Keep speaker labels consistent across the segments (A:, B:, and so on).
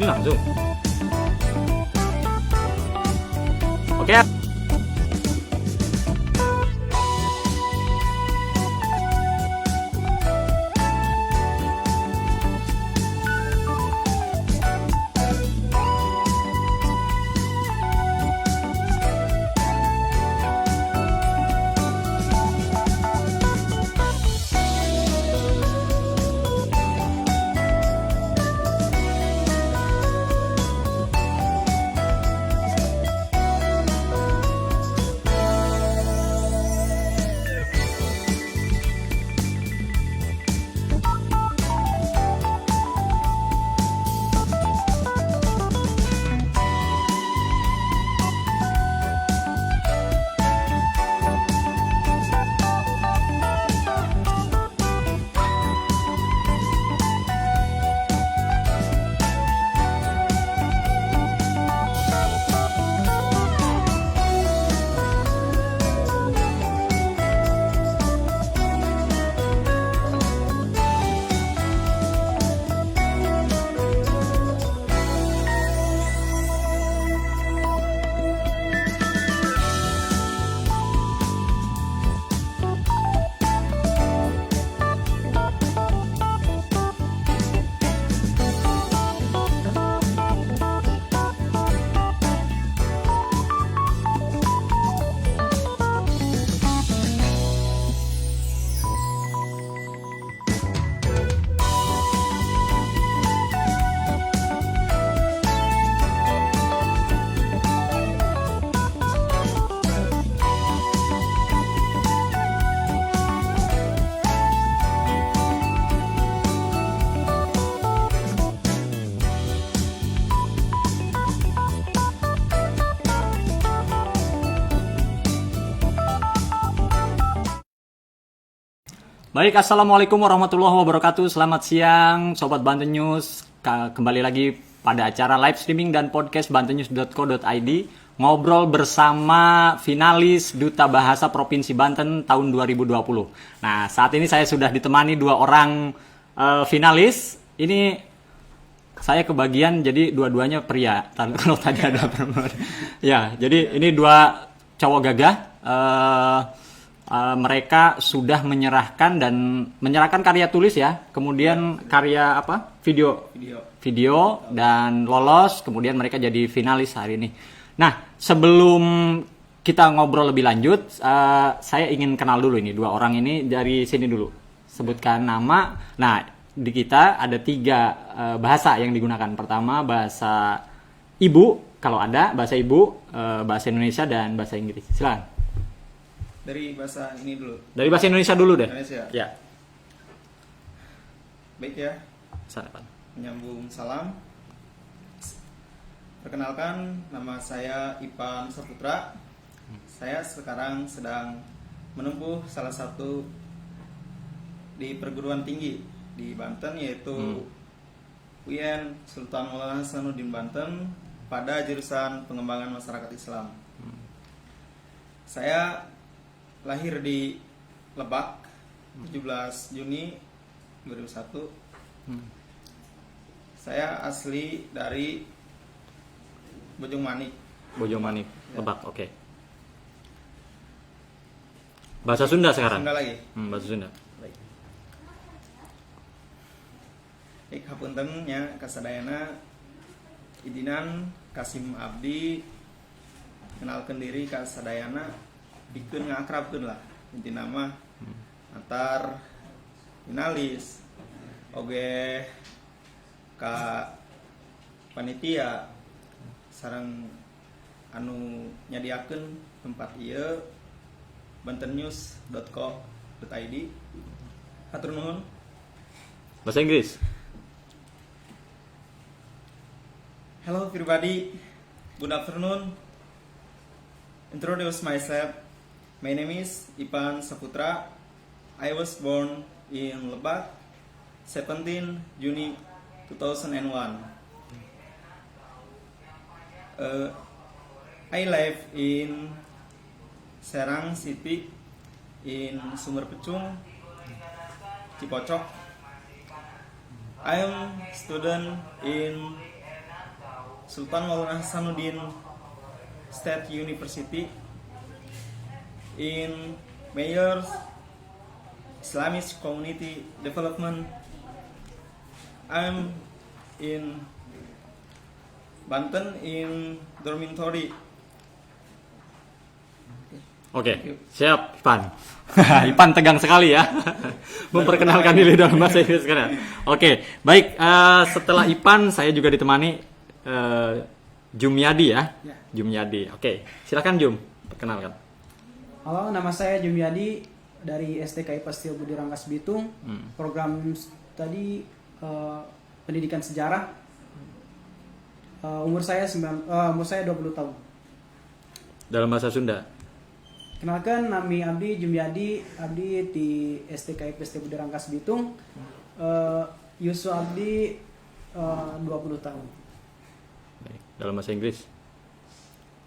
A: Ini langsung. Oke. Baik, assalamualaikum warahmatullahi wabarakatuh. Selamat siang, Sobat Banten News. Kembali lagi pada acara live streaming dan podcast bantennews.co.id. Ngobrol bersama finalis Duta Bahasa Provinsi Banten tahun 2020. Nah, saat ini saya sudah ditemani dua orang finalis. Ini saya kebagian, jadi dua-duanya pria. Kalau tadi ada perempuan. Ya, jadi ini dua cowok gagah. Mereka sudah menyerahkan karya tulis ya, kemudian karya video dan lolos, kemudian mereka jadi finalis hari ini. Nah, sebelum kita ngobrol lebih lanjut, saya ingin kenal dulu ini dua orang ini dari sini dulu. Sebutkan nama. Nah, di kita ada 3 bahasa yang digunakan. Pertama bahasa ibu, kalau ada bahasa ibu, bahasa Indonesia dan bahasa Inggris. Silakan.
B: Dari bahasa ini dulu.
A: Dari bahasa Indonesia dulu deh.
B: Indonesia.
A: Ya.
B: Baik ya.
A: Silakan.
B: Menyambung salam. Perkenalkan, nama saya Ipan Saputra. Saya sekarang sedang menempuh salah satu di perguruan tinggi di Banten, yaitu UIN Sultan Maulana Hasanuddin Banten pada jurusan Pengembangan Masyarakat Islam. Saya lahir di Lebak 17 Juni 2001. Saya asli dari Bojongmanik.
A: Bojongmanik, ya. Lebak, oke. Bahasa Sunda sekarang.
B: Sunda lagi.
A: Bahasa Sunda.
B: Baik. Hapunten nya kasadayana idinan Kasim Abdi kenalkeun diri kasadayana bikin ngakrabkeun lah inti nama antar finalis oge ka panitia sareng anu nyadiakeun tempat ieu bantennews.co.id. Hatur nuhun.
A: Bahasa Inggris.
B: Hello everybody, good afternoon. Introduce myself. My name is Ipan Saputra. I was born in Lebak, 17 Juni 2001. I live in Serang City in Sumber Pecung, Cipocok. I am student in Sultan Maulana Hasanuddin State University in Mayors Islamic Community Development. I'm in Banten in dormitory.
A: Oke, siap Ipan. Ipan tegang sekali ya. Memperkenalkan diri dalam bahasa Inggris sekarang. Oke, baik. Setelah Ipan, saya juga ditemani Jumyadi ya.
C: Ya.
A: Jumyadi. Oke, silakan Jum, perkenalkan.
C: Halo, nama saya Jumyadi dari STK IPA Setia Budi Rangkas Bitung. Program tadi pendidikan sejarah. Umur saya 20 tahun.
A: Dalam bahasa Sunda.
C: Kenalkan, nami abdi Jumyadi, abdi di STK IPA Setia Budi Rangkas Bitung. Yusu abdi 20 tahun.
A: Baik. Dalam bahasa Inggris.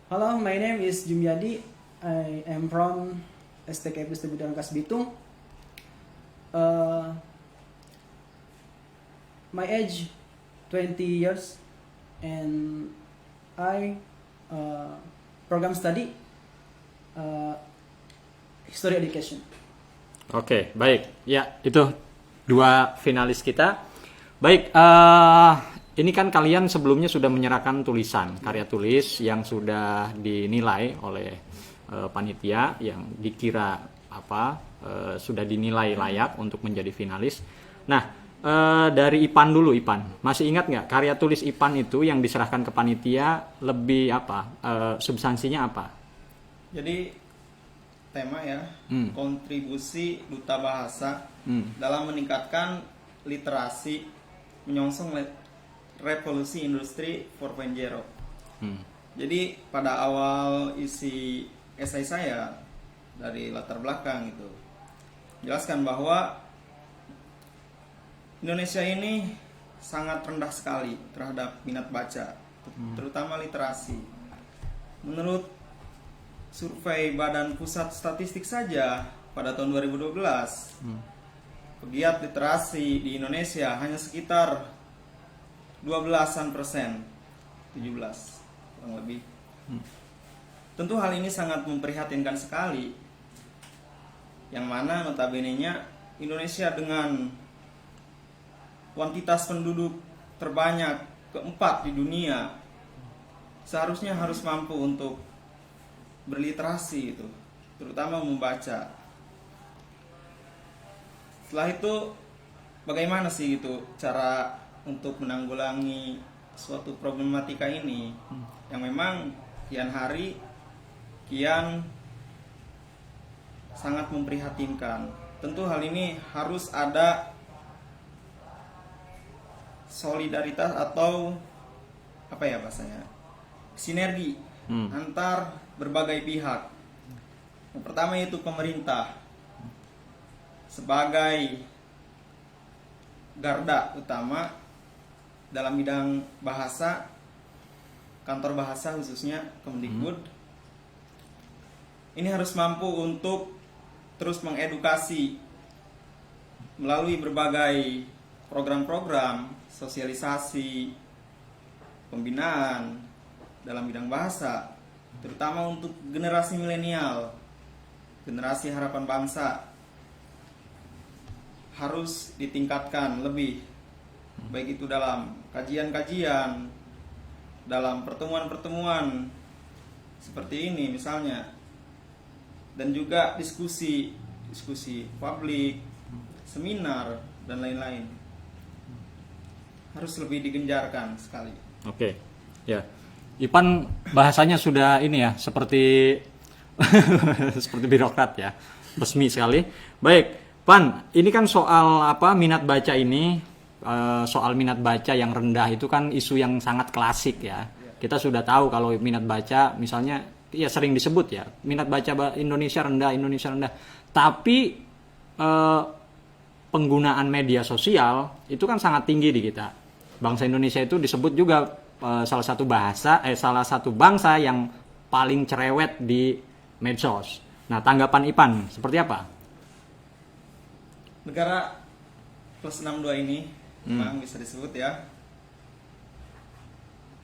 C: Hello, my name is Jumyadi. I am from STK IPA Setia Budi Rangkas Bitung. My age 20 years and I program study history education.
A: Oke, baik. Ya, itu dua finalis kita. Baik, ini kan kalian sebelumnya sudah menyerahkan tulisan, karya tulis yang sudah dinilai oleh panitia yang dikira sudah dinilai layak untuk menjadi finalis. Nah, dari Ipan dulu, Ipan. Masih ingat nggak karya tulis Ipan itu yang diserahkan ke panitia lebih substansinya apa?
B: Jadi tema ya, kontribusi duta bahasa dalam meningkatkan literasi menyongsong revolusi industri 4.0. Jadi pada awal isi esai saya dari latar belakang itu jelaskan bahwa Indonesia ini sangat rendah sekali terhadap minat baca, terutama literasi. Menurut survei Badan Pusat Statistik saja pada tahun 2012, pegiat literasi di Indonesia hanya sekitar 12% 17 kurang lebih. Tentu hal ini sangat memprihatinkan sekali, yang mana notabene-nya Indonesia dengan kuantitas penduduk terbanyak keempat di dunia seharusnya harus mampu untuk berliterasi itu, terutama membaca. Setelah itu bagaimana sih itu cara untuk menanggulangi suatu problematika ini yang memang kian hari kian sangat memprihatinkan. Tentu hal ini harus ada solidaritas atau apa ya bahasanya, sinergi antar berbagai pihak. Yang pertama yaitu pemerintah sebagai garda utama dalam bidang bahasa, kantor bahasa khususnya Kemdikbud. Ini harus mampu untuk terus mengedukasi melalui berbagai program-program sosialisasi, pembinaan dalam bidang bahasa, terutama untuk generasi milenial, generasi harapan bangsa, harus ditingkatkan lebih, baik itu dalam kajian-kajian, dalam pertemuan-pertemuan seperti ini misalnya, dan juga diskusi publik, seminar, dan lain-lain. Harus lebih digenjarkan sekali.
A: Oke, ya. Ipan bahasanya sudah ini ya, seperti seperti birokrat ya, resmi sekali. Baik, Pan, ini kan soal minat baca ini, soal minat baca yang rendah itu kan isu yang sangat klasik ya. Kita sudah tahu kalau minat baca, misalnya, ya sering disebut ya, minat baca Indonesia rendah. Tapi penggunaan media sosial itu kan sangat tinggi di kita. Bangsa Indonesia itu disebut juga salah satu bangsa yang paling cerewet di medsos. Nah, tanggapan Ipan seperti apa?
B: Negara plus 62 ini memang bisa disebut ya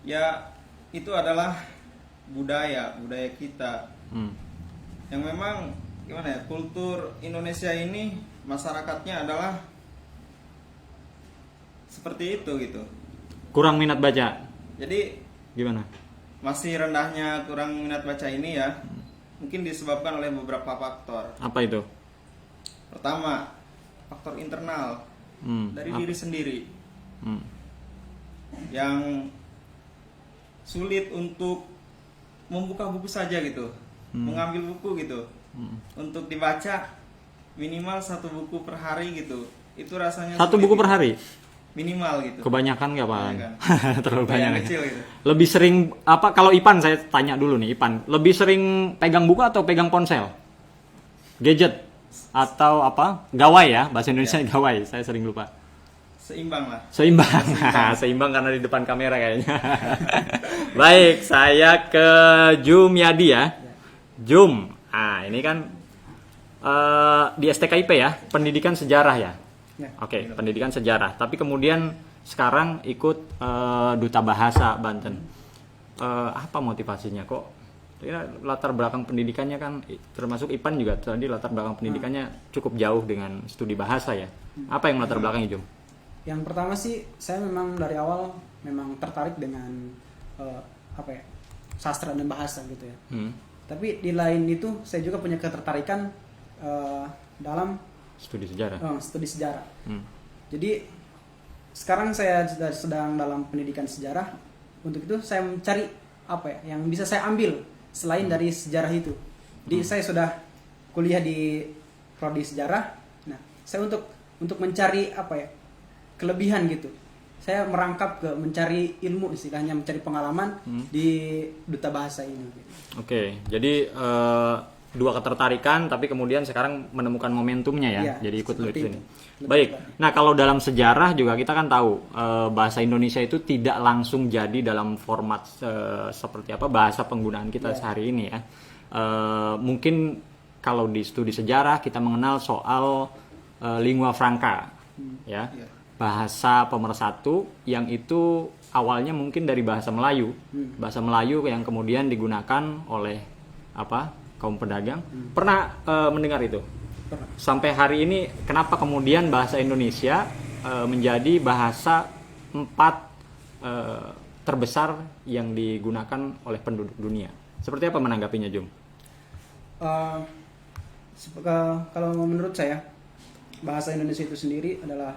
B: Ya, itu adalah budaya kita yang memang gimana ya, kultur Indonesia ini masyarakatnya adalah seperti itu gitu.
A: Kurang minat baca.
B: Jadi
A: Gimana?
B: masih rendahnya kurang minat baca ini ya mungkin disebabkan oleh beberapa faktor.
A: Apa itu?
B: Pertama, faktor internal dari diri sendiri yang sulit untuk membuka buku saja gitu, mengambil buku gitu untuk dibaca minimal 1 buku per hari gitu. Itu rasanya
A: 1
B: sulit
A: buku per
B: gitu.
A: hari?
B: Minimal gitu.
A: Kebanyakan nggak Pak?
B: Kebanyakan.
A: Terlalu banyak.
B: Yang kecil gitu.
A: Lebih sering apa? Kalau Ipan saya tanya dulu nih, Ipan lebih sering pegang buku atau pegang ponsel? Gadget atau apa? Gawai ya, bahasa Indonesia gawai. Saya sering lupa.
B: Seimbang lah.
A: Seimbang. Seimbang karena di depan kamera kayaknya. Baik, saya ke Jumyadi ya. Jum. Ini kan di STKIP ya, pendidikan sejarah ya.
C: Ya.
A: Oke, pendidikan sejarah. Tapi kemudian sekarang ikut Duta Bahasa Banten. Apa motivasinya kok? Kira latar belakang pendidikannya kan termasuk Ipan juga tadi latar belakang pendidikannya cukup jauh dengan studi bahasa ya. Apa yang latar belakangnya, Jum?
C: Yang pertama sih saya memang dari awal memang tertarik dengan sastra dan bahasa gitu ya. Tapi di lain itu saya juga punya ketertarikan dalam
A: Studi sejarah.
C: studi sejarah. Jadi sekarang saya sedang dalam pendidikan sejarah. Untuk itu saya mencari yang bisa saya ambil selain dari sejarah itu. Jadi saya sudah kuliah di prodi sejarah. Nah, saya untuk mencari kelebihan gitu. Saya merangkap ke mencari ilmu, istilahnya mencari pengalaman di Duta Bahasa ini.
A: Oke, jadi 2 ketertarikan tapi kemudian sekarang menemukan momentumnya ya.
C: Iya,
A: Jadi ikut
C: seperti
A: di sini.
C: itu.
A: Baik. Nah, kalau dalam sejarah juga kita kan tahu bahasa Indonesia itu tidak langsung jadi dalam format seperti apa bahasa penggunaan kita sehari ini ya. Mungkin kalau di studi sejarah kita mengenal soal lingua franca ya. Bahasa pemersatu yang itu awalnya mungkin dari bahasa Melayu. Bahasa Melayu yang kemudian digunakan oleh kaum pedagang. Pernah mendengar itu?
C: Pernah.
A: Sampai hari ini kenapa kemudian bahasa Indonesia menjadi bahasa 4 terbesar yang digunakan oleh penduduk dunia? Seperti apa menanggapinya, Jum?
C: Kalau menurut saya bahasa Indonesia itu sendiri adalah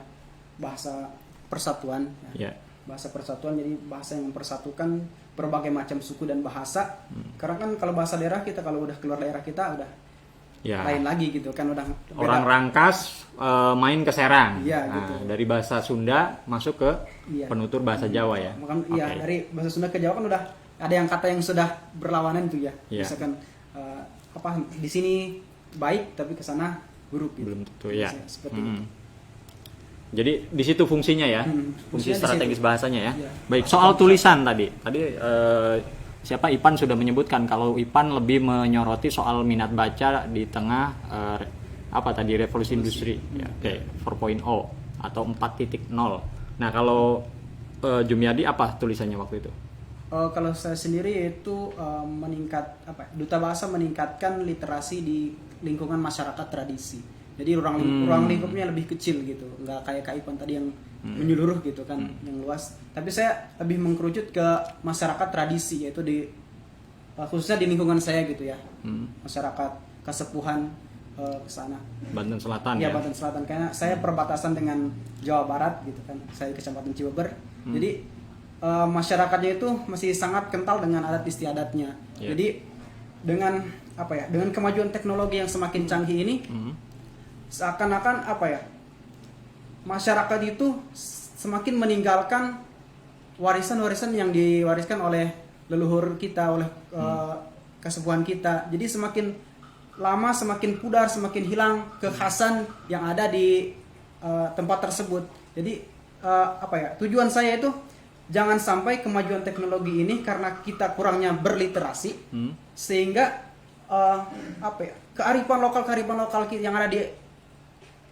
C: bahasa persatuan.
A: Ya.
C: Bahasa persatuan, jadi bahasa yang mempersatukan berbagai macam suku dan bahasa. Karena kan kalau bahasa daerah kita, kalau udah keluar daerah kita udah lain lagi gitu kan, udah beda.
A: Orang Rangkas main ke Serang.
C: Iya, gitu.
A: Dari bahasa Sunda masuk ke penutur bahasa Jawa ya.
C: Iya, dari bahasa Sunda ke Jawa kan udah ada yang kata yang sudah berlawanan tuh ya.
A: Iya.
C: Misalkan di sini baik tapi ke sana buruk gitu.
A: Belum tentu ya.
C: Seperti itu.
A: Jadi di situ fungsinya ya, fungsi
C: Fungsinya di
A: strategis
C: situ.
A: bahasanya ya.
C: Iya.
A: Baik, soal tulisan tadi siapa Ipan sudah menyebutkan kalau Ipan lebih menyoroti soal minat baca di tengah revolusi industri, ya, 4.0 atau 4.0. Nah kalau Jumyadi apa tulisannya waktu itu?
C: Kalau saya sendiri itu Duta Bahasa meningkatkan literasi di lingkungan masyarakat tradisi. Jadi ruang lingkupnya lebih kecil gitu, nggak kayak Kak Ipan tadi yang menyeluruh gitu kan, yang luas. Tapi saya lebih mengkerucut ke masyarakat tradisi, yaitu khususnya di lingkungan saya gitu ya, masyarakat Kasepuhan ke sana.
A: Banten Selatan
C: Ya,
A: ya.
C: Banten Selatan, karena saya perbatasan dengan Jawa Barat gitu kan, saya di Kecamatan Cibeber. Jadi masyarakatnya itu masih sangat kental dengan adat istiadatnya.
A: Yeah.
C: Jadi dengan dengan kemajuan teknologi yang semakin canggih ini, seakan-akan masyarakat itu semakin meninggalkan warisan-warisan yang diwariskan oleh leluhur kita, oleh Kasepuhan kita. Jadi semakin lama semakin pudar, semakin hilang kekhasan yang ada di tempat tersebut. Jadi tujuan saya itu jangan sampai kemajuan teknologi ini karena kita kurangnya berliterasi sehingga kearifan lokal yang ada di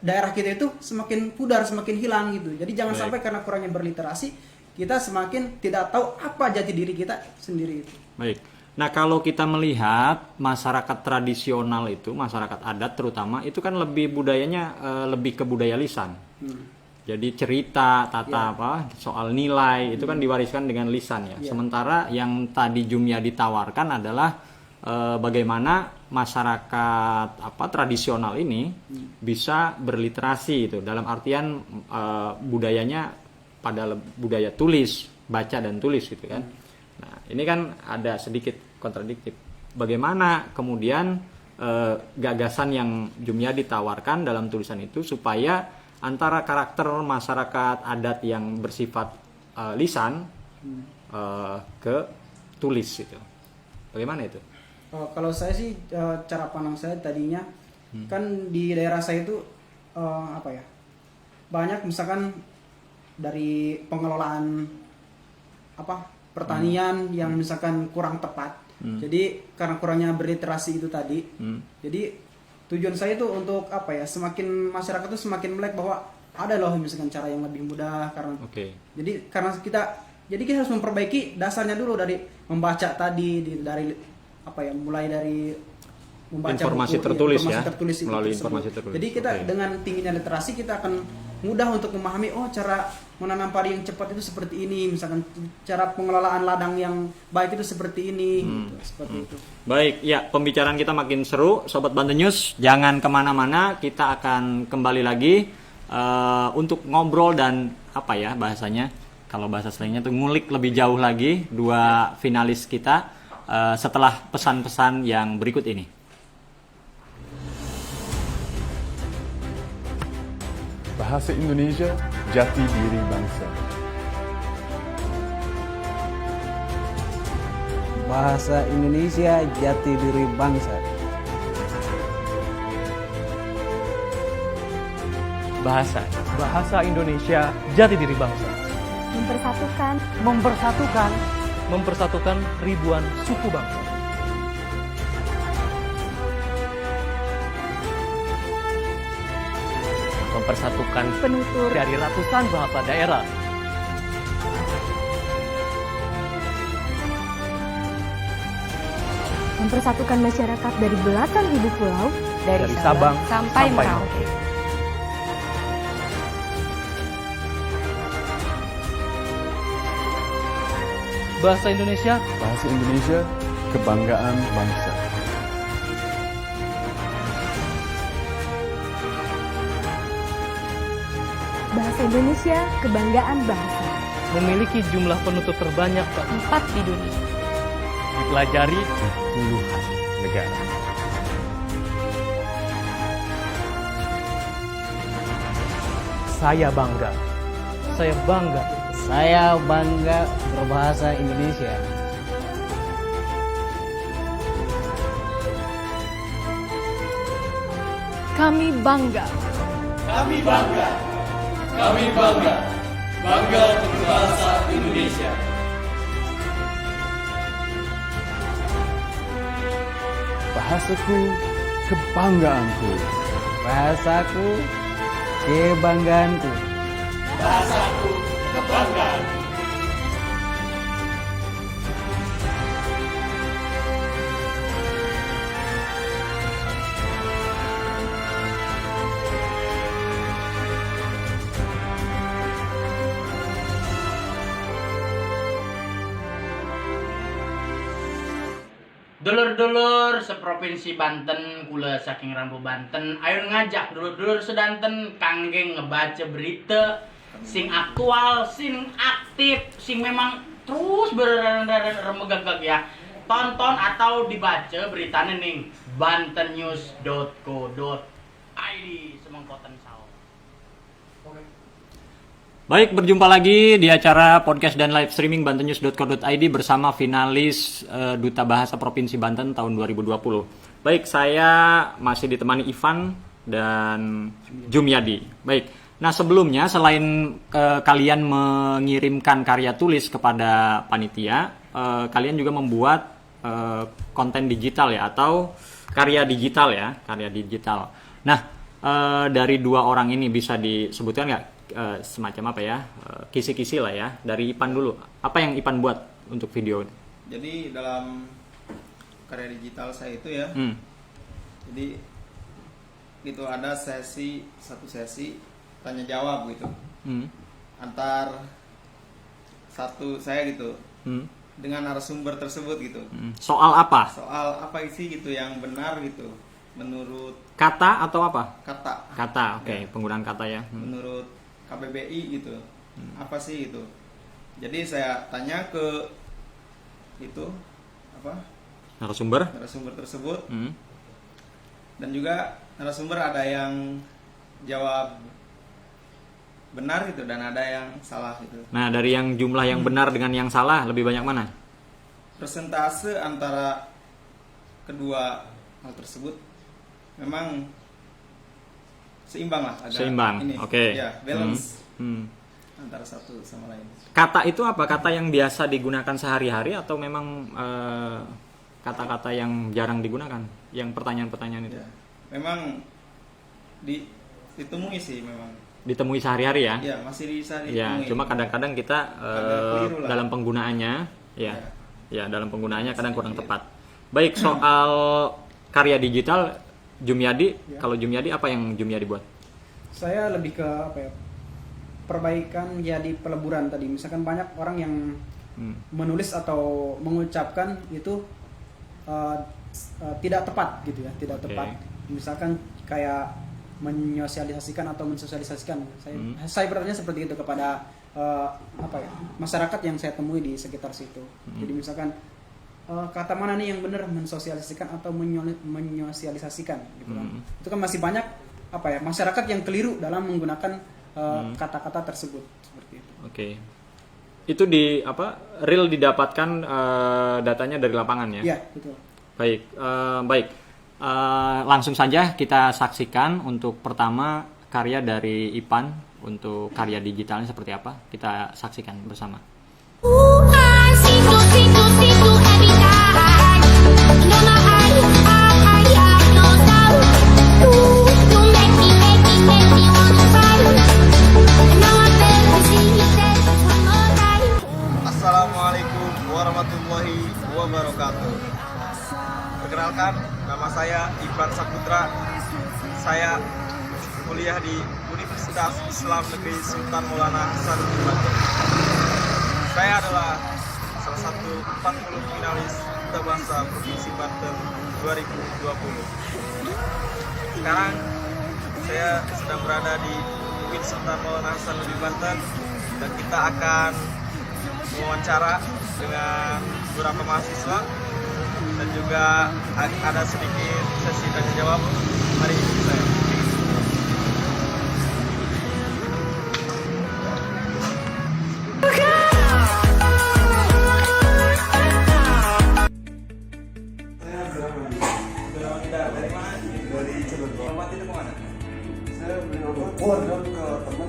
C: daerah kita itu semakin pudar, semakin hilang gitu. Jadi jangan sampai karena kurangnya berliterasi kita semakin tidak tahu apa jati diri kita sendiri itu.
A: Baik. Nah, kalau kita melihat masyarakat tradisional itu, masyarakat adat terutama, itu kan lebih budayanya lebih ke budaya lisan. Jadi cerita, tata soal nilai itu kan diwariskan dengan lisan ya. Sementara yang tadi Jumya ditawarkan adalah bagaimana masyarakat tradisional ini bisa berliterasi itu, dalam artian budayanya pada budaya tulis, baca dan tulis gitu kan. Nah, ini kan ada sedikit kontradiktif. Bagaimana kemudian gagasan yang Jumya ditawarkan dalam tulisan itu supaya antara karakter masyarakat adat yang bersifat lisan ke tulis itu. Bagaimana itu?
C: Kalau saya sih cara pandang saya tadinya kan di daerah saya itu banyak misalkan dari pengelolaan pertanian yang misalkan kurang tepat. Jadi karena kurangnya berliterasi itu tadi. Jadi tujuan saya itu untuk semakin masyarakat itu semakin melek bahwa ada loh misalkan cara yang lebih mudah karena jadi karena kita harus memperbaiki dasarnya dulu dari membaca tadi dari mulai dari membaca
A: informasi
C: buku,
A: tertulis
C: informasi
A: ya, melalui informasi tertulis.
C: Jadi kita dengan tingginya literasi kita akan mudah untuk memahami cara menanam padi yang cepat itu seperti ini, misalkan cara pengelolaan ladang yang baik itu seperti ini, gitu, seperti itu.
A: Baik, ya pembicaraan kita makin seru, Sobat Banten News. Jangan kemana-mana, kita akan kembali lagi untuk ngobrol dan bahasanya, kalau bahasa slangnya itu ngulik lebih jauh lagi dua finalis kita setelah pesan-pesan yang berikut ini.
D: Bahasa Indonesia, jati diri bangsa.
E: Bahasa Indonesia, jati diri bangsa.
F: Bahasa Indonesia, jati diri bangsa. Mempersatukan ribuan suku bangsa. Mempersatukan penutur dari ratusan bahasa daerah.
G: Mempersatukan masyarakat dari belasan ribu pulau,
F: Dari Sabang sampai
G: Merauke.
F: Bahasa Indonesia,
D: Bahasa Indonesia, kebanggaan bangsa.
G: Bahasa Indonesia, kebanggaan bangsa.
F: memiliki jumlah penutur terbanyak keempat di dunia. Dipelajari di puluhan negara. Saya bangga.
E: Saya bangga berbahasa Indonesia.
G: Kami bangga.
H: Bangga berbahasa Indonesia.
D: Bahasaku, kebanggaanku.
E: Bahasaku, kebanggaanku.
H: Bahasaku, kebanggaan.
I: Dulur-dulur seprovinsi Banten, kula saking Rambu Banten, ayo ngajak dulur-dulur sedanten kangge ngebaca berita sing aktual, sing aktif, sing memang terus beremegagag ya. Tonton atau dibaca beritanya ning bantennews.co.id semengkoten sawo.
A: Baik, berjumpa lagi di acara podcast dan live streaming bantennews.co.id bersama finalis Duta Bahasa Provinsi Banten tahun 2020. Baik, saya masih ditemani Ivan dan Jumyadi. Baik, nah sebelumnya selain kalian mengirimkan karya tulis kepada panitia, kalian juga membuat konten digital ya, atau karya digital ya, karya digital. Nah, dari dua orang ini bisa disebutkan nggak semacam apa ya, kisi-kisi lah ya. Dari Ipan dulu, apa yang Ipan buat untuk video?
B: Jadi dalam karya digital saya itu ya, jadi itu ada satu sesi tanya jawab gitu, antar satu saya gitu, dengan narasumber tersebut gitu.
A: Soal apa?
B: Soal apa sih gitu yang benar gitu, menurut
A: Kata atau apa?
B: kata.
A: Oke. Penggunaan kata ya.
B: Menurut KBBI gitu, apa sih itu? Jadi saya tanya ke itu apa?
A: Narasumber
B: tersebut, dan juga narasumber ada yang jawab benar gitu dan ada yang salah gitu.
A: Nah, dari yang jumlah yang benar dengan yang salah lebih banyak mana?
B: Persentase antara kedua hal tersebut memang seimbang lah, agak
A: Seimbang,
B: ini,
A: oke.
B: ya, balance antara satu sama lain.
A: Kata itu apa? Kata yang biasa digunakan sehari-hari atau memang kata-kata yang jarang digunakan? Yang pertanyaan-pertanyaan itu?
B: Ya, memang ditemui sih memang.
A: Ditemui sehari-hari ya?
B: Ya, masih bisa
A: Ya,
B: ditemui.
A: cuma kadang-kadang kita
B: keliru lah.
A: dalam penggunaannya, ya dalam penggunaannya kadang kurang tepat. Baik, soal karya digital, Jumyadi, kalau Jumyadi apa yang Jumyadi buat?
C: Saya lebih ke apa ya, perbaikan jadi peleburan tadi. Misalkan banyak orang yang menulis atau mengucapkan itu tidak tepat gitu ya, tidak tepat. Misalkan kayak menyosialisasikan atau mensosialisasikan. Saya bertanya seperti itu kepada apa ya, masyarakat yang saya temui di sekitar situ. Jadi misalkan kata mana nih yang benar, mensosialisasikan atau menyosialisasikan gitu kan. Itu kan masih banyak apa ya, masyarakat yang keliru dalam menggunakan kata-kata tersebut seperti itu.
A: Oke. Itu di apa? Real didapatkan datanya dari lapangan ya?
C: Iya, betul.
A: Baik, baik. Langsung saja kita saksikan untuk pertama karya dari Ipan untuk karya digitalnya seperti apa. Kita saksikan bersama.
B: Assalamualaikum warahmatullahi wabarakatuh. Perkenalkan, nama saya Ipan Saputra. Saya kuliah di Universitas Islam Negeri Sultan Maulana Hasanuddin Banten. Saya adalah salah satu 40 finalis Duta Bahasa Provinsi Banten 2020. Sekarang saya sedang berada di UIN Sultan Maulana Hasanuddin Banten dan kita akan mewawancara dengan beberapa mahasiswa dan juga ada sedikit sesi tanya jawab. Mari ikuti saya. Dari mana? Dari Cilegon. Obat itu kemana? Saya beli obat ke teman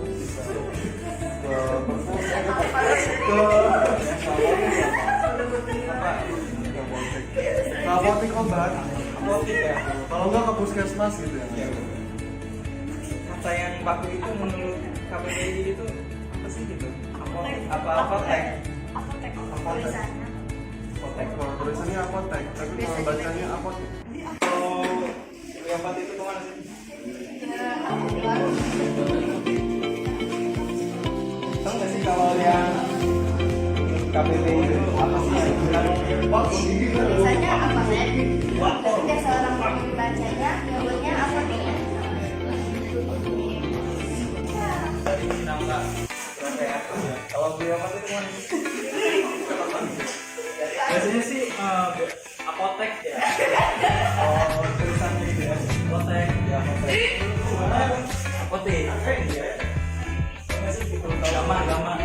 B: apotek obat, apotek ya. Kalau nggak ke puskesmas gitu ya. Kata yang baku itu menurut KBBI itu apa sih gitu? Apotek. Apotek. Kalau tulisannya apotek, tapi kalau bacanya apotek. Kalau yang obat itu kemana sih? Tahu nggak sih kalau yang KBBI itu apa sih yang
J: biasanya apotek, ketika seorang membacanya nyebutnya apotek.
B: Kalau beli obat itu mana?
F: Biasanya sih apotek ya.
B: Oh, tulisannya gitu ya.
F: Apotek.
B: Ya, apotek.
F: Apotek. Gampang.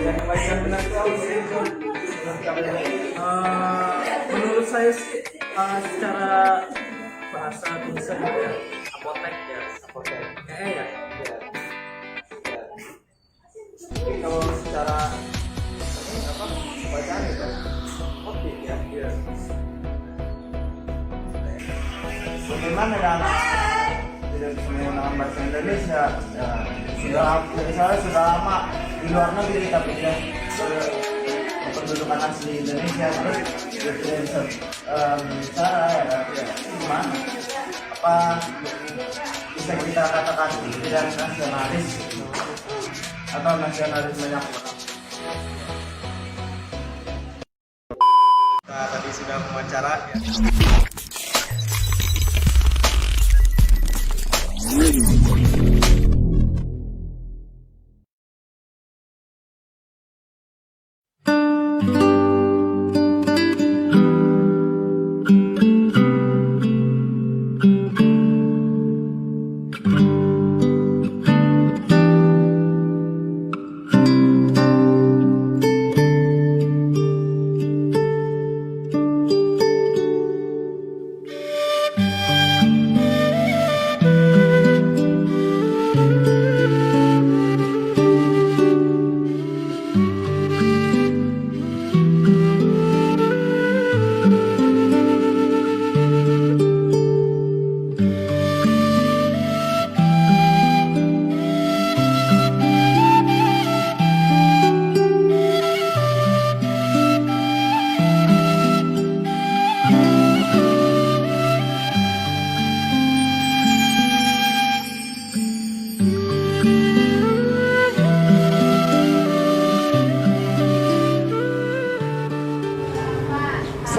B: Yang kebaikan benar itu apa sih?
F: Menurut saya sih secara bahasa tulisan ya apotek ya.
B: Apotek.
F: Ya.
B: Jadi kalau secara apa? Bacaan itu apotek ya. Bagaimana dengan tidak bisa mengenal tentang bahasa Indonesia ya, sudah lama di luar negeri, tapi dia pendudukan asli Indonesia. Terus cara ya gimana, apa bisa kita katakan tidak nasionalis atau nasionalismenya kurang. Kita tadi sudah mewawancara ya.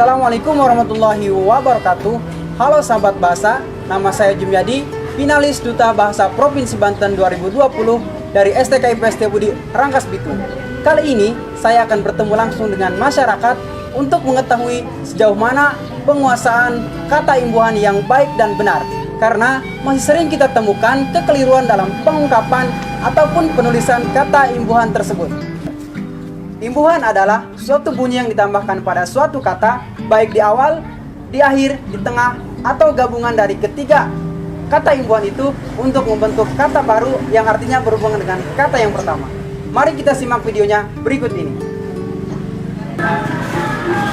C: Assalamualaikum warahmatullahi wabarakatuh. Halo sahabat bahasa, nama saya Jumyadi, finalis Duta Bahasa Provinsi Banten 2020 dari STK IPST Budi Rangkas Bitung. Kali ini saya akan bertemu langsung dengan masyarakat untuk mengetahui sejauh mana penguasaan kata imbuhan yang baik dan benar. Karena masih sering kita temukan kekeliruan dalam pengungkapan ataupun penulisan kata imbuhan tersebut. Imbuhan adalah suatu bunyi yang ditambahkan pada suatu kata, baik di awal, di akhir, di tengah, atau gabungan dari ketiga kata imbuhan itu untuk membentuk kata baru yang artinya berhubungan dengan kata yang pertama. Mari kita simak videonya berikut ini.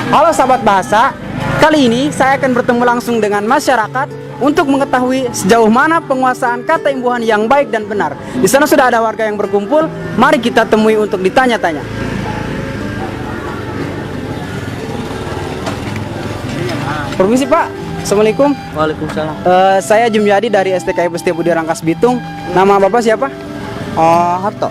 C: Halo sahabat bahasa, kali ini saya akan bertemu langsung dengan masyarakat untuk mengetahui sejauh mana penguasaan kata imbuhan yang baik dan benar. Di sana sudah ada warga yang berkumpul, mari kita temui untuk ditanya-tanya. Permisi Pak, Assalamualaikum.
E: Waalaikumsalam.
C: Saya Jumyadi dari STK IPST Budi Rangkas Bitung. Nama Bapak siapa?
E: Harto.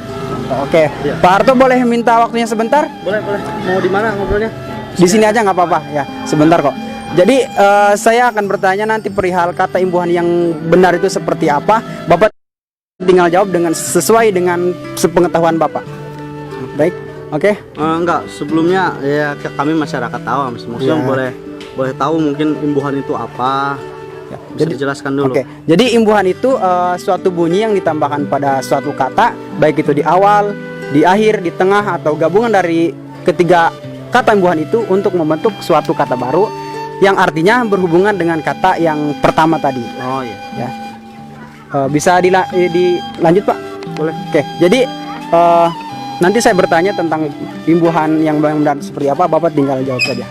C: Oke.
E: Iya.
C: Pak Harto boleh minta waktunya sebentar?
E: Boleh. Mau di mana ngobrolnya?
C: Di sini aja nggak apa-apa ya, sebentar kok. Jadi saya akan bertanya nanti perihal kata imbuhan yang benar itu seperti apa. Bapak tinggal jawab dengan sesuai dengan sepengetahuan Bapak. Baik, oke.
E: Enggak, sebelumnya ya kami masyarakat awam, maksudnya boleh tahu mungkin imbuhan itu apa? Ya, jadi dijelaskan dulu.
C: Oke. Jadi imbuhan itu suatu bunyi yang ditambahkan pada suatu kata, baik itu di awal, di akhir, di tengah, atau gabungan dari ketiga kata imbuhan itu untuk membentuk suatu kata baru yang artinya berhubungan dengan kata yang pertama tadi.
E: Oh iya.
C: Ya. Bisa dilanjut Pak?
E: Boleh.
C: Oke. Jadi nanti saya bertanya tentang imbuhan yang benar seperti apa, Bapak tinggal jawab saja.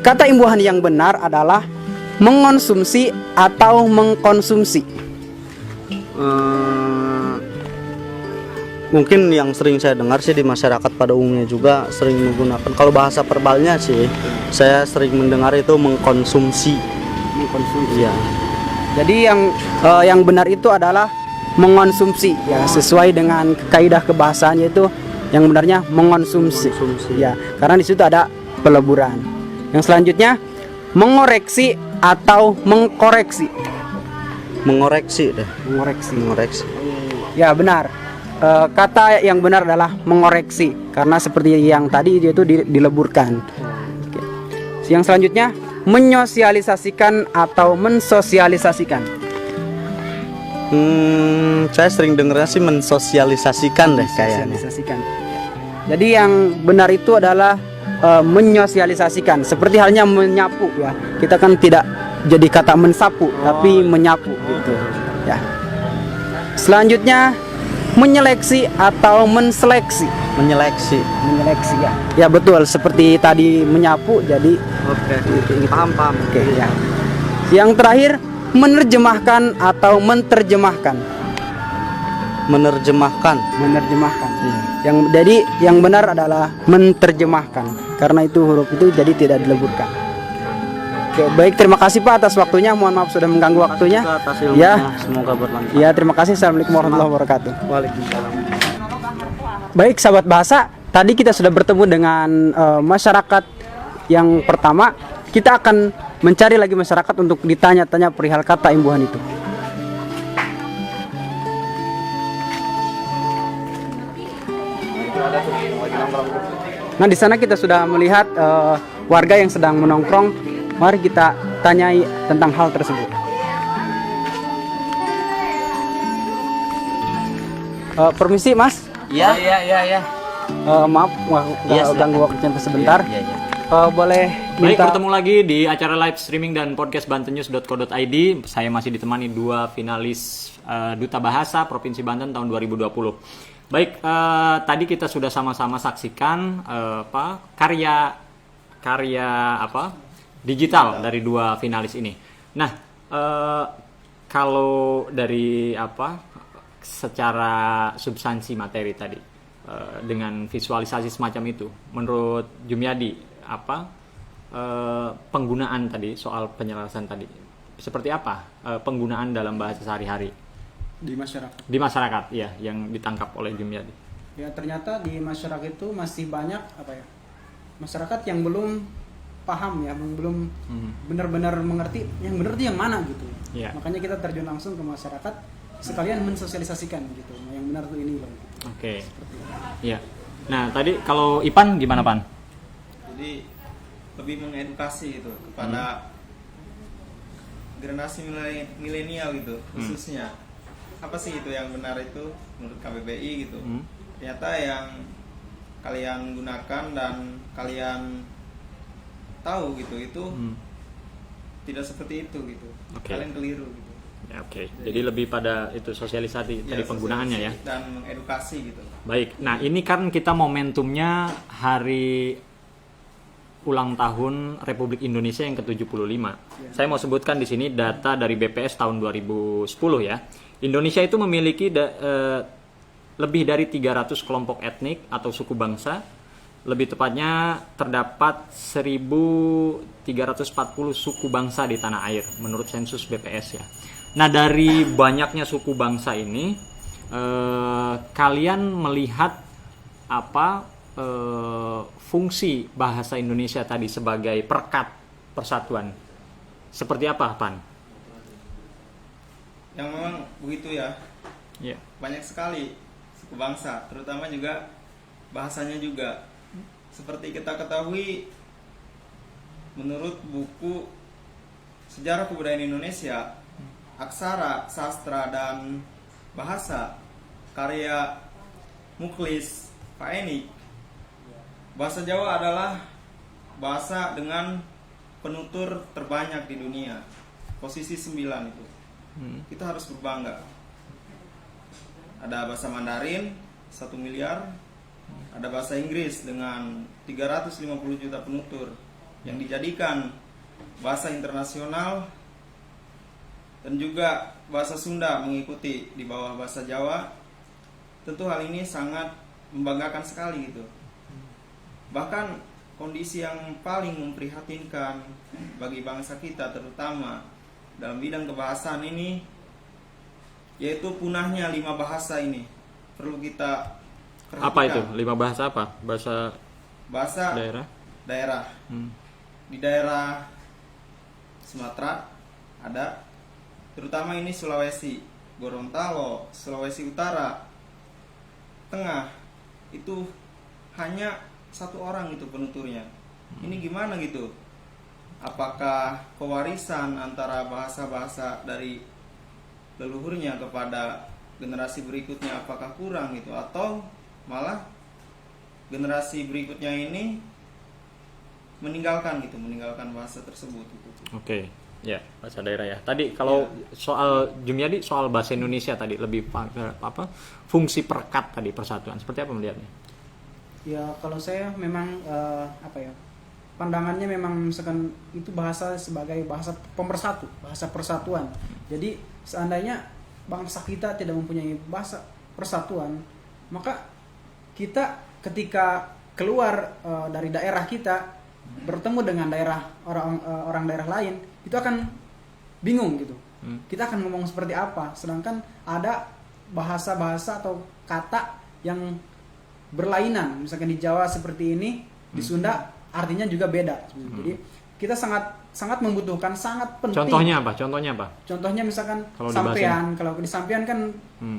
C: Kata imbuhan yang benar adalah mengonsumsi atau mengkonsumsi.
E: Mungkin yang sering saya dengar sih di masyarakat pada umumnya juga sering menggunakan. Kalau bahasa verbalnya sih, saya sering mendengar itu mengkonsumsi.
C: Mengkonsumsi.
E: Iya.
C: Jadi yang benar itu adalah mengonsumsi, ya sesuai dengan kaidah kebahasaannya itu yang benarnya mengonsumsi. Ya, karena di situ ada peleburan. Yang selanjutnya mengoreksi atau mengkoreksi.
E: Mengoreksi deh.
C: Mengoreksi. Ya benar. Kata yang benar adalah mengoreksi karena seperti yang tadi itu dileburkan. Oke. Yang selanjutnya menyosialisasikan atau mensosialisasikan.
E: Saya sering dengarnya sih mensosialisasikan deh kayaknya.
C: Jadi yang benar itu adalah menyosialisasikan, seperti halnya menyapu ya. Kita kan tidak jadi kata mensapu, tapi menyapu gitu ya. Selanjutnya menyeleksi atau menseleksi.
E: Menyeleksi
C: ya. Ya betul, seperti tadi menyapu jadi
E: oke. Paham.
C: Oke ya. Yang terakhir menerjemahkan atau menterjemahkan?
E: Menerjemahkan.
C: Menerjemahkan. Yang jadi yang benar adalah menterjemahkan. Karena itu huruf itu jadi tidak dileburkan. Oke, baik, terima kasih Pak atas waktunya. Mohon maaf sudah mengganggu waktunya.
E: Atas
C: Ya.
E: ilmunya, semoga bermanfaat.
C: Ya, terima kasih. Assalamualaikum warahmatullahi wabarakatuh.
E: Waalaikumsalam.
C: Baik, sahabat bahasa, tadi kita sudah bertemu dengan masyarakat yang pertama. Kita akan mencari lagi masyarakat untuk ditanya-tanya perihal kata imbuhan itu. Nah, di sana kita sudah melihat warga yang sedang menongkrong. Mari kita tanyai tentang hal tersebut. Permisi, Mas.
E: Iya.
C: Maaf, ganggu waktunya sebentar. Boleh
A: Baik,
C: minta
A: bertemu lagi di acara live streaming dan podcast bantennews.co.id. Saya masih ditemani dua finalis Duta Bahasa Provinsi Banten tahun 2020. Baik, tadi kita sudah sama-sama saksikan karya digital dari dua finalis ini. Nah, kalau dari secara substansi materi tadi dengan visualisasi semacam itu, menurut Jumyadi penggunaan tadi soal penyelarasan tadi seperti apa penggunaan dalam bahasa sehari-hari
C: di masyarakat
A: ya yang ditangkap oleh Jumyadi?
C: Ya, ternyata di masyarakat itu masih banyak masyarakat yang belum paham ya, belum benar-benar mengerti yang benar itu yang mana gitu.
A: Ya.
C: Makanya kita terjun langsung ke masyarakat sekalian mensosialisasikan gitu. Yang benar tuh ini loh.
A: Oke. Iya. Nah, tadi kalau Ipan gimana, Pan?
B: Jadi lebih mengedukasi gitu kepada generasi milenial gitu khususnya. Apa sih itu yang benar itu menurut KBBI gitu. Ternyata yang kalian gunakan dan kalian tahu gitu itu tidak seperti itu gitu. Kalian keliru gitu.
A: Ya, oke. Jadi lebih pada itu sosialisasi tadi penggunaannya ya.
B: Dan mengedukasi gitu.
A: Baik. Nah, ini kan kita momentumnya hari ulang tahun Republik Indonesia yang ke-75. Saya mau sebutkan di sini data dari BPS tahun 2010 ya. Indonesia itu memiliki lebih dari 300 kelompok etnik atau suku bangsa. Lebih tepatnya terdapat 1.340 suku bangsa di tanah air menurut sensus BPS ya. Nah, dari banyaknya suku bangsa ini, kalian melihat apa fungsi bahasa Indonesia tadi sebagai perekat persatuan? Seperti apa, Pan?
B: Yang memang begitu ya.
A: Yeah.
B: Banyak sekali suku bangsa, terutama juga bahasanya juga. Seperti kita ketahui, menurut buku Sejarah Kebudayaan Indonesia, aksara, sastra, dan bahasa karya Mukhlis Faenik, bahasa Jawa adalah bahasa dengan penutur terbanyak di dunia, posisi 9 itu. Kita harus berbangga. Ada bahasa Mandarin 1 miliar, ada bahasa Inggris dengan 350 juta penutur yang dijadikan bahasa internasional, dan juga bahasa Sunda mengikuti di bawah bahasa Jawa. Tentu hal ini sangat membanggakan sekali gitu. Bahkan kondisi yang paling memprihatinkan bagi bangsa kita terutama dalam bidang kebahasaan ini, yaitu punahnya 5 bahasa ini. Perlu kita perhatikan.
A: Apa itu? 5 bahasa apa? Bahasa daerah. Di daerah Sumatera ada, terutama ini Sulawesi, Gorontalo, Sulawesi Utara, Tengah, itu hanya 1 orang itu penuturnya. Ini gimana gitu? Apakah pewarisan antara bahasa-bahasa dari leluhurnya kepada generasi berikutnya apakah kurang gitu, atau malah generasi berikutnya ini meninggalkan bahasa tersebut gitu. Oke. Ya, bahasa daerah ya. Tadi kalau soal Jumyadi, soal bahasa Indonesia tadi lebih apa? Fungsi perekat tadi persatuan. Seperti apa melihatnya?
C: Ya, kalau saya memang pandangannya memang misalkan itu bahasa sebagai bahasa pemersatu, bahasa persatuan. Jadi seandainya bangsa kita tidak mempunyai bahasa persatuan, maka kita ketika keluar dari daerah kita bertemu dengan daerah orang daerah lain, itu akan bingung gitu. Kita akan ngomong seperti apa, sedangkan ada bahasa-bahasa atau kata yang berlainan. Misalkan di Jawa seperti ini, di Sunda artinya juga beda. Jadi kita sangat membutuhkan, sangat penting.
A: Contohnya apa?
C: Contohnya misalkan
A: Kalau
C: sampean, kalau di sampean kan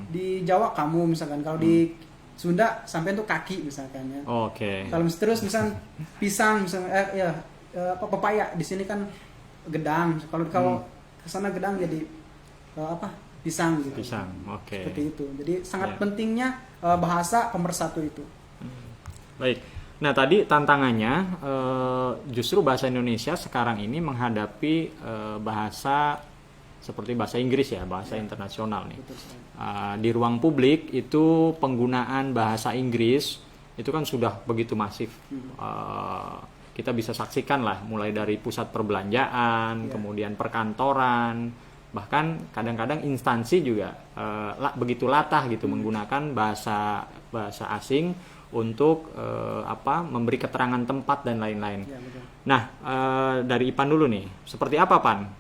C: di Jawa kamu misalkan, kalau di Sunda sampean tuh kaki misalkan ya.
A: Oke.
C: Kalau terus misalkan pisang misalkan pepaya, di sini kan gedang. Kalau ke sana gedang jadi pisang gitu.
A: Pisang. Oke.
C: Seperti itu. Jadi sangat
A: Ya.
C: pentingnya bahasa pemersatu itu.
A: Baik. Nah, tadi tantangannya justru bahasa Indonesia sekarang ini menghadapi bahasa seperti bahasa Inggris ya, bahasa internasional nih. Di ruang publik itu penggunaan bahasa Inggris itu kan sudah begitu masif. Kita bisa saksikan lah, mulai dari pusat perbelanjaan, kemudian perkantoran, bahkan kadang-kadang instansi juga begitu latah gitu menggunakan bahasa asing untuk memberi keterangan tempat dan lain-lain.
C: Ya, betul.
A: Nah, dari Ipan dulu nih, seperti apa Pan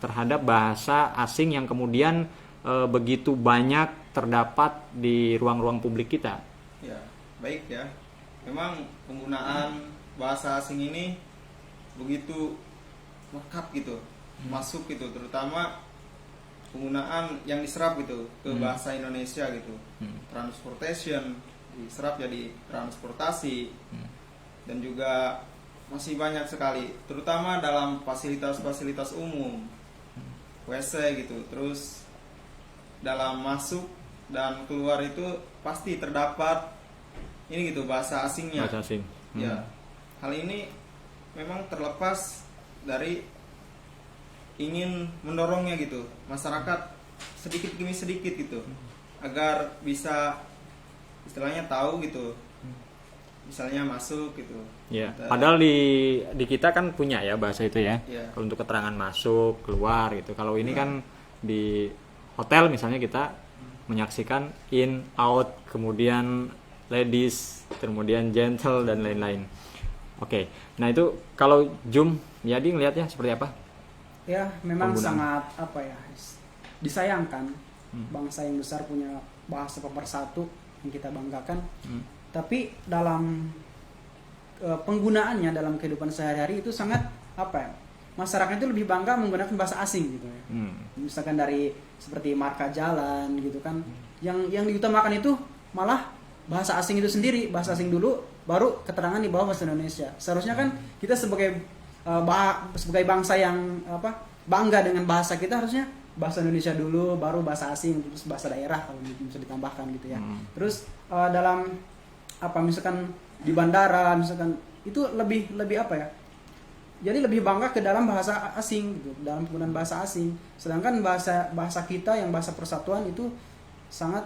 A: terhadap bahasa asing yang kemudian begitu banyak terdapat di ruang-ruang publik kita?
B: Ya, baik ya. Memang penggunaan bahasa asing ini begitu lekat gitu, masuk gitu, terutama penggunaan yang diserap gitu ke bahasa Indonesia gitu. Transportation diserap jadi transportasi, dan juga masih banyak sekali, terutama dalam fasilitas-fasilitas umum, WC gitu. Terus dalam masuk dan keluar itu pasti terdapat ini gitu bahasa asingnya.
A: Bahasa asing.
B: Ya, hal ini memang terlepas dari ingin mendorongnya gitu masyarakat sedikit demi sedikit gitu, agar bisa istilahnya tahu gitu, misalnya masuk gitu.
A: Ya, padahal di kita kan punya ya bahasa itu ya.
B: Ya.
A: Kalau untuk keterangan masuk, keluar gitu. Kalau ini kan di hotel misalnya kita menyaksikan in, out, kemudian ladies, kemudian gentle dan lain-lain. Oke. Nah, itu kalau Jum jadi ngelihatnya seperti apa?
C: Ya, memang
A: Penggunaan.
C: sangat disayangkan bangsa yang besar punya bahasa pemersatu yang kita banggakan. Tapi dalam penggunaannya dalam kehidupan sehari-hari itu sangat masyarakat itu lebih bangga menggunakan bahasa asing gitu ya. Misalkan dari seperti marka jalan gitu kan, yang diutamakan itu malah bahasa asing itu sendiri, bahasa asing dulu baru keterangan di bawah bahasa Indonesia. Seharusnya kan kita sebagai bangsa yang bangga dengan bahasa kita, harusnya bahasa Indonesia dulu baru bahasa asing, terus bahasa daerah kalau bisa ditambahkan gitu ya. Terus dalam misalkan di bandara misalkan itu lebih jadi lebih bangga ke dalam bahasa asing gitu, dalam penggunaan bahasa asing. Sedangkan bahasa kita yang bahasa persatuan itu sangat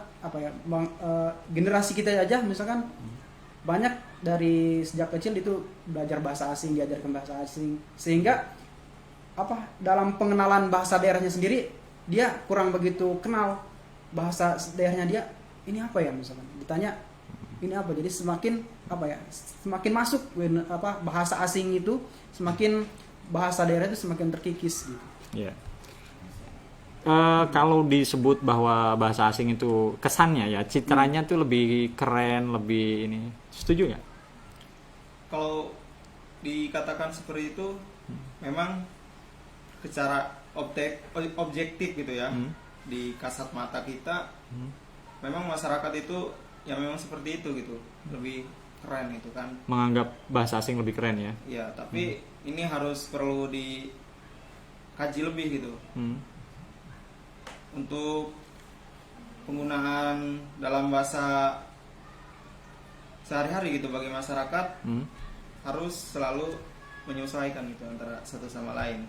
C: generasi kita aja misalkan banyak dari sejak kecil itu belajar bahasa asing, diajarkan bahasa asing, sehingga dalam pengenalan bahasa daerahnya sendiri dia kurang begitu kenal bahasa daerahnya dia. Ini apa ya misalkan ditanya ini apa, jadi semakin masuk bahasa asing itu, semakin bahasa daerah itu semakin terkikis gitu.
A: Ya. Kalau disebut bahwa bahasa asing itu kesannya ya, citranya tuh lebih keren, lebih ini, setuju nggak?
B: Kalau dikatakan seperti itu, memang secara objektif gitu ya, di kasat mata kita, memang masyarakat itu ya memang seperti itu gitu, lebih keren itu kan.
A: Menganggap bahasa asing lebih keren ya?
B: Ya, tapi ini perlu dikaji lebih gitu. Untuk penggunaan dalam bahasa sehari-hari gitu bagi masyarakat, harus selalu menyesuaikan gitu antara satu sama lain,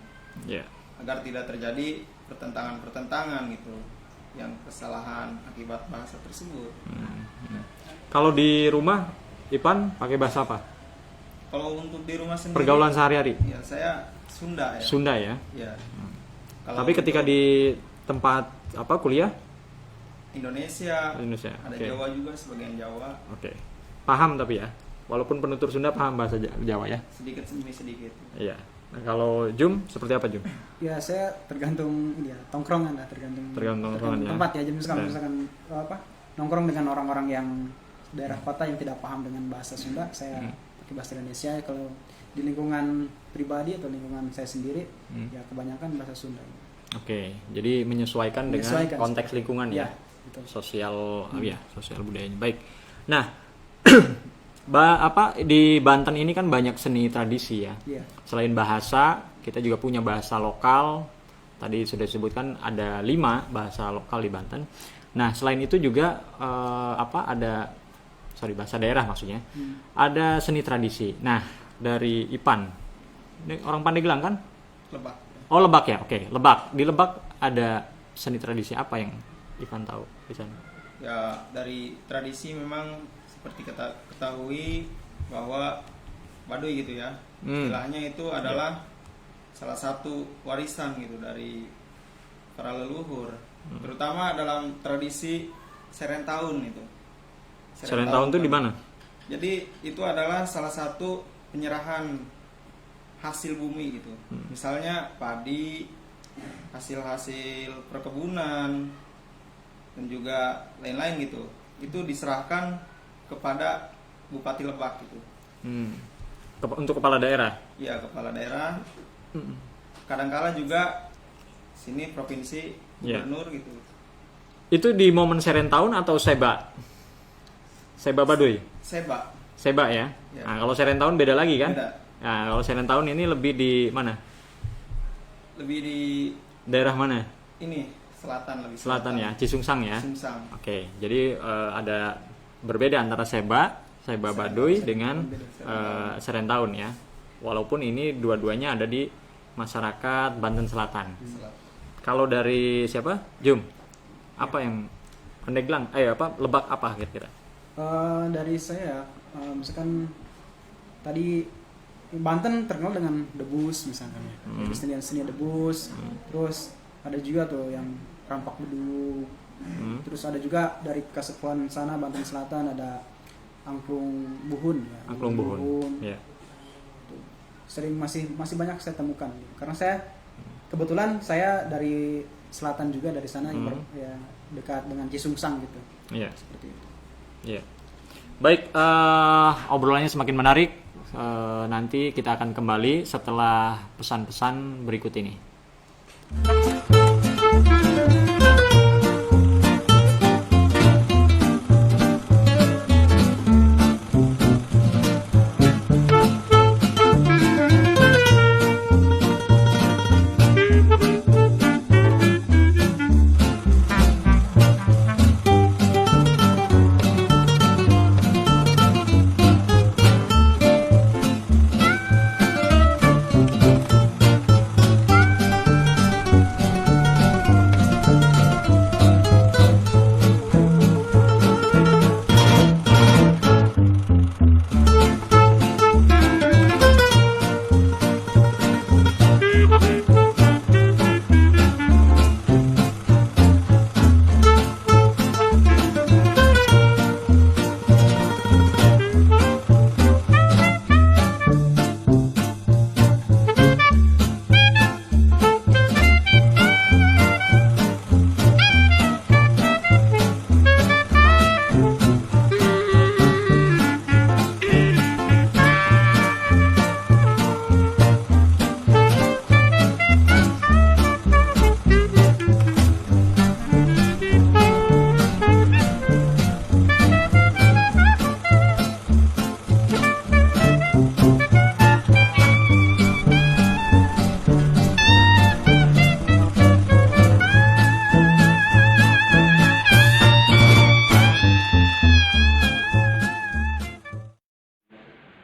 B: agar tidak terjadi pertentangan gitu, yang kesalahan akibat bahasa tersebut.
A: Kalau di rumah Ipan pakai bahasa apa?
B: Kalau untuk di rumah sendiri
A: Pergaulan sehari-hari.
B: ya saya Sunda ya.
A: Sunda ya.
B: Ya.
A: Tapi ketika di tempat apa kuliah
B: Indonesia, ada
A: oke.
B: Jawa juga, sebagian Jawa.
A: Oke. Paham tapi ya. Walaupun penutur Sunda paham bahasa Jawa ya.
B: Sedikit demi sedikit.
A: Iya. Nah, kalau Jum seperti apa Jum?
C: Ya saya tergantung ini ya, tongkrongan lah, tergantung
A: tongkrongan ya.
C: tempat ya. Jadi misalkan,
A: Dan-
C: misalkan apa nongkrong dengan orang-orang yang daerah kota yang tidak paham dengan bahasa Sunda, saya pakai bahasa Indonesia. Kalau di lingkungan pribadi atau lingkungan saya sendiri, ya kebanyakan bahasa Sunda.
A: Oke. Jadi menyesuaikan dengan
C: Menyesuaikan,
A: konteks lingkungan ya.
C: betul.
A: Sosial ya, sosial budayanya. Baik. Nah, di Banten ini kan banyak seni tradisi ya.
C: Iya.
A: Selain bahasa, kita juga punya bahasa lokal. Tadi sudah disebutkan ada 5 bahasa lokal di Banten. Nah, selain itu juga ada bahasa daerah maksudnya. Ada seni tradisi. Nah, dari Ipan. Ini orang Pandeglang kan?
B: Lebak.
A: Oh, Lebak ya. Oke, Lebak. Di Lebak ada seni tradisi apa yang Ipan tahu di sana?
B: Ya, dari tradisi memang seperti kita ketahui bahwa Baduy gitu ya. Istilahnya itu adalah salah satu warisan gitu dari para leluhur. Terutama dalam tradisi Serentahun itu.
A: Serentahun itu di mana?
B: Jadi itu adalah salah satu penyerahan hasil bumi gitu. Misalnya padi, hasil-hasil perkebunan dan juga lain-lain gitu. Itu diserahkan kepada Bupati Lebak gitu.
A: Untuk kepala daerah.
B: Ya, kepala daerah. Kadangkala juga sini provinsi, gubernur gitu.
A: Itu di momen Serentahun atau Seba? Seba Baduy? Seba ya.
B: Ya.
A: Nah, kalau Serentahun beda lagi kan?
B: Beda.
A: Nah, kalau Serentahun ini lebih di mana?
B: Lebih di
A: Daerah mana?
B: ini selatan, lebih
A: Selatan ya, Cisungsang ya.
B: Cisungsang.
A: Oke, jadi ada berbeda antara Seba Baduy dengan Serentahun ya. Walaupun ini dua-duanya ada di masyarakat Banten Selatan. Kalau dari siapa? Jum. Apa yang Pandeglang? Lebak apa kira-kira?
C: Dari saya, misalkan tadi Banten terkenal dengan debus misalkan, seni debus. Terus ada juga tuh yang rampak beduk. Terus ada juga dari Kasepuan sana Banten Selatan ada angklung buhun. Ya,
A: Angklung buhun. Ya.
C: Sering masih banyak saya temukan karena saya kebetulan saya dari selatan juga, dari sana yang dekat dengan Cisungsang gitu.
A: Iya.
C: Seperti itu.
A: Iya. Baik, obrolannya semakin menarik. Nanti kita akan kembali setelah pesan-pesan berikut ini.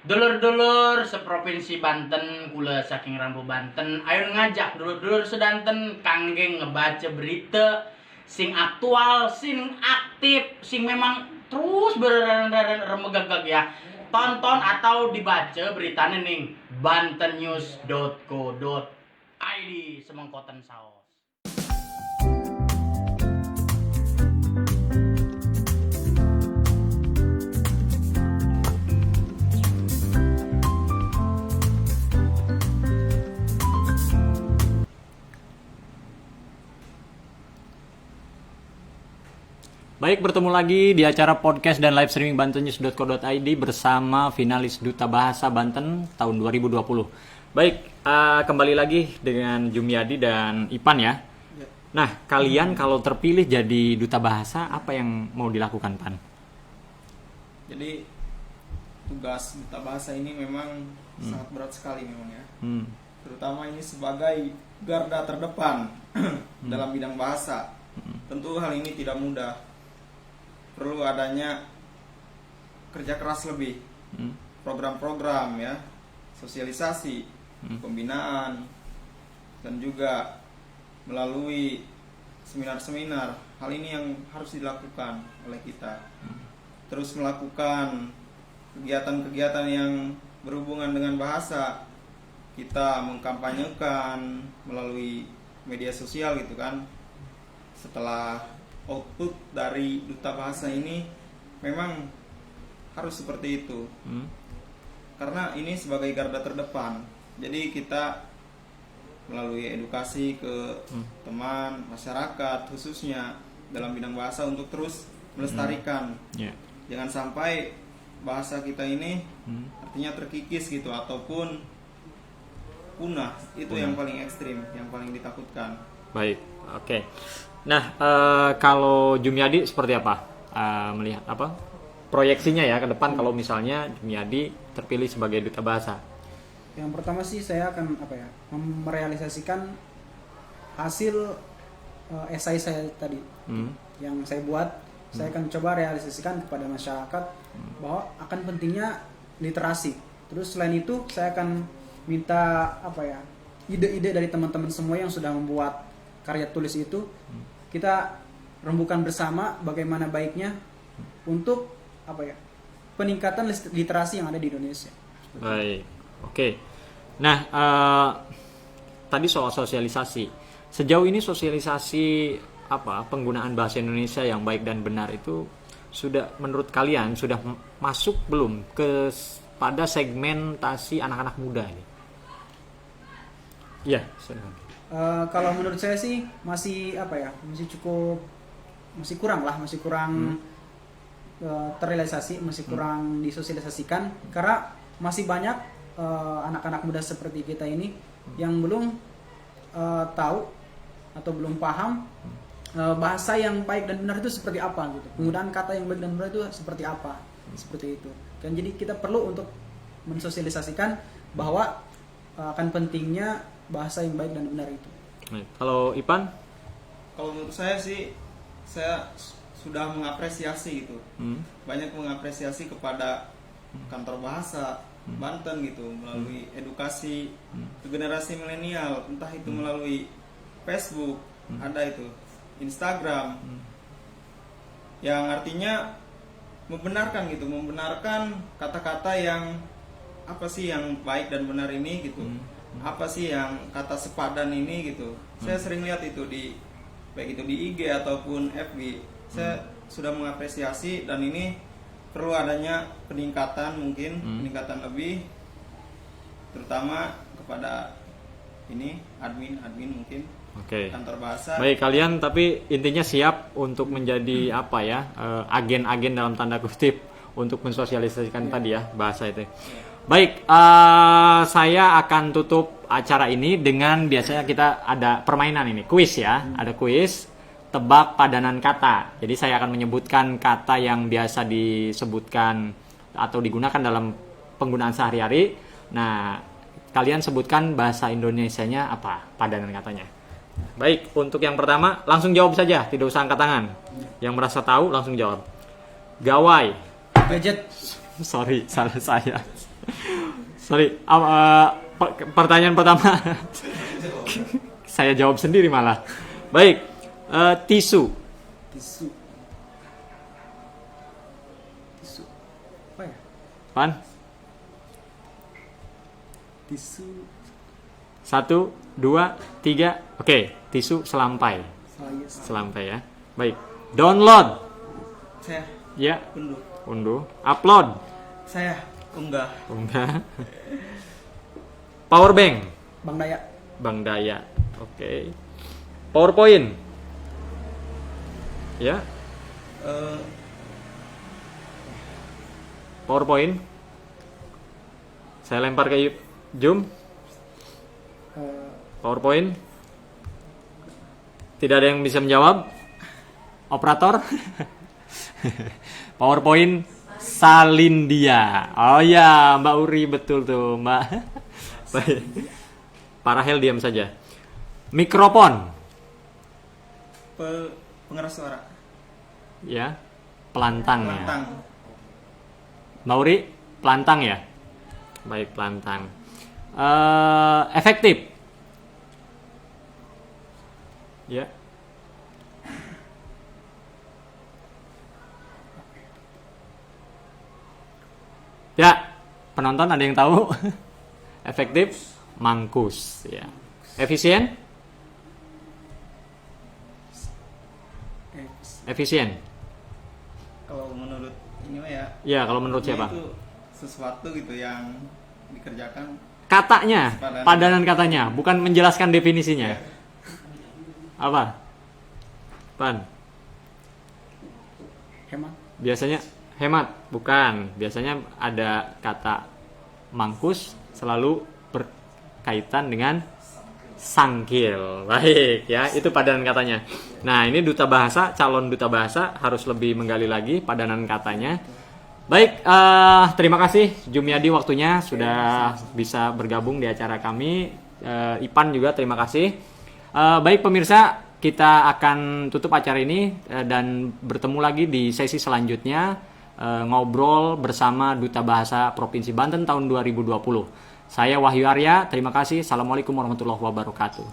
I: Dulur-dulur seprovinsi Banten, kula saking Rambu Banten, ayo ngajak dulur-dulur sedanten kangge ngebaca berita sing aktual, sing aktif, sing memang terus beremegagag ya. tonton atau dibaca beritanya ning bantennews.co.id semengkoten saos.
A: Baik, bertemu lagi di acara podcast dan live streaming bantennews.co.id bersama finalis Duta Bahasa Banten tahun 2020. Baik, kembali lagi dengan Jumyadi dan Ipan ya. Nah, kalian kalau terpilih jadi Duta Bahasa, apa yang mau dilakukan, Pan?
B: Jadi tugas Duta Bahasa ini memang sangat berat sekali memang ya. Terutama ini sebagai garda terdepan dalam bidang bahasa. Tentu hal ini tidak mudah. Perlu adanya kerja keras lebih, program-program ya, sosialisasi, pembinaan, dan juga melalui seminar-seminar. Hal ini yang harus dilakukan oleh kita. Terus melakukan kegiatan-kegiatan yang berhubungan dengan bahasa. Kita mengkampanyekan melalui media sosial gitu kan. Setelah output dari Duta Bahasa ini memang harus seperti itu. Karena ini sebagai garda terdepan. Jadi kita melalui edukasi ke teman, masyarakat khususnya dalam bidang bahasa untuk terus melestarikan. Jangan sampai bahasa kita ini artinya terkikis gitu ataupun punah. Itu yang paling ekstrim, yang paling ditakutkan.
A: Baik, oke. Nah, kalau Jumyadi seperti apa melihat apa proyeksinya ya ke depan kalau misalnya Jumyadi terpilih sebagai Duta Bahasa?
C: Yang pertama sih saya akan merealisasikan hasil esai saya tadi yang saya buat. Saya akan coba realisasikan kepada masyarakat bahwa akan pentingnya literasi. Terus selain itu saya akan minta ide-ide dari teman-teman semua yang sudah membuat karya tulis itu. Kita rembukan bersama bagaimana baiknya untuk peningkatan literasi yang ada di Indonesia.
A: Baik, oke. Nah, tadi soal sosialisasi. Sejauh ini sosialisasi penggunaan bahasa Indonesia yang baik dan benar itu sudah menurut kalian sudah masuk belum pada segmentasi anak-anak muda ini? Iya,
C: kalau menurut saya sih masih kurang terrealisasi, masih kurang disosialisasikan karena masih banyak anak-anak muda seperti kita ini yang belum tahu atau belum paham bahasa yang baik dan benar itu seperti apa gitu. Penggunaan kata yang baik dan benar itu seperti apa, seperti itu. Dan jadi kita perlu untuk mensosialisasikan bahwa akan pentingnya bahasa yang baik dan benar itu.
A: Kalau Ipan?
B: Kalau menurut saya sih, saya sudah mengapresiasi gitu. Banyak mengapresiasi kepada kantor bahasa Banten gitu melalui edukasi ke generasi milenial, entah itu melalui Facebook, ada itu Instagram, yang artinya membenarkan kata-kata yang apa sih yang baik dan benar ini gitu. Apa sih yang kata sepadan ini gitu. Saya sering lihat itu baik itu di IG ataupun FB. Saya sudah mengapresiasi dan ini perlu adanya peningkatan lebih terutama kepada admin mungkin. Kantor bahasa. Baik,
A: kalian tapi intinya siap untuk menjadi agen-agen dalam tanda kutip untuk mensosialisasikan tadi ya bahasa itu. Baik, saya akan tutup acara ini dengan biasanya kita ada permainan ini, kuis ya. Ada kuis tebak padanan kata. Jadi saya akan menyebutkan kata yang biasa disebutkan atau digunakan dalam penggunaan sehari-hari. Nah, kalian sebutkan bahasa Indonesianya apa padanan katanya. Baik, untuk yang pertama langsung jawab saja, tidak usah angkat tangan. Yang merasa tahu langsung jawab. Gawai.
C: Gadget.
A: Sorry, salah saya. Sorry, pertanyaan pertama saya jawab sendiri malah. Baik, tisu.
C: Tisu. Apa ya?
A: Pan?
C: Tisu.
A: 1, 2, 3. Oke, tisu selampai.
C: Saya.
A: Selampai ya. Baik. Download.
B: Saya
A: Ya.
B: unduh.
A: Upload.
B: Saya unggah.
A: Unggah. Power bank.
C: Bang Daya.
A: Bang Daya. Oke. PowerPoint. Ya. PowerPoint. Saya lempar ke Zoom. PowerPoint. Tidak ada yang bisa menjawab. Operator. PowerPoint Salindia. Oh ya, Mbak Uri betul tuh, Mbak. Baik. Pak Rahel diam saja. Mikrofon.
B: Pengeras suara.
A: Ya. Pelantang ya.
B: Pelantang.
A: Mbak Uri, pelantang ya? Baik, pelantang. Efektif. Ya. Ya, penonton ada yang tahu? Efektif, mangkus. Ya. Efisien? Efisien.
B: Kalau menurut ini mah ya.
A: Ya, kalau menurut siapa?
B: Itu sesuatu gitu yang dikerjakan.
A: Katanya, padanan katanya, bukan menjelaskan definisinya. Apa? Pan?
C: Hemat.
A: Biasanya hemat, bukan. Biasanya ada kata mangkus selalu berkaitan dengan sangkil. Baik ya, itu padanan katanya. Nah, ini duta bahasa, calon duta bahasa harus lebih menggali lagi padanan katanya. Baik, terima kasih Jumiadi waktunya sudah bisa bergabung di acara kami. Ipan juga terima kasih. Baik pemirsa, kita akan tutup acara ini dan bertemu lagi di sesi selanjutnya, ngobrol bersama Duta Bahasa Provinsi Banten tahun 2020. Saya Wahyu Arya, terima kasih. Assalamualaikum warahmatullahi wabarakatuh.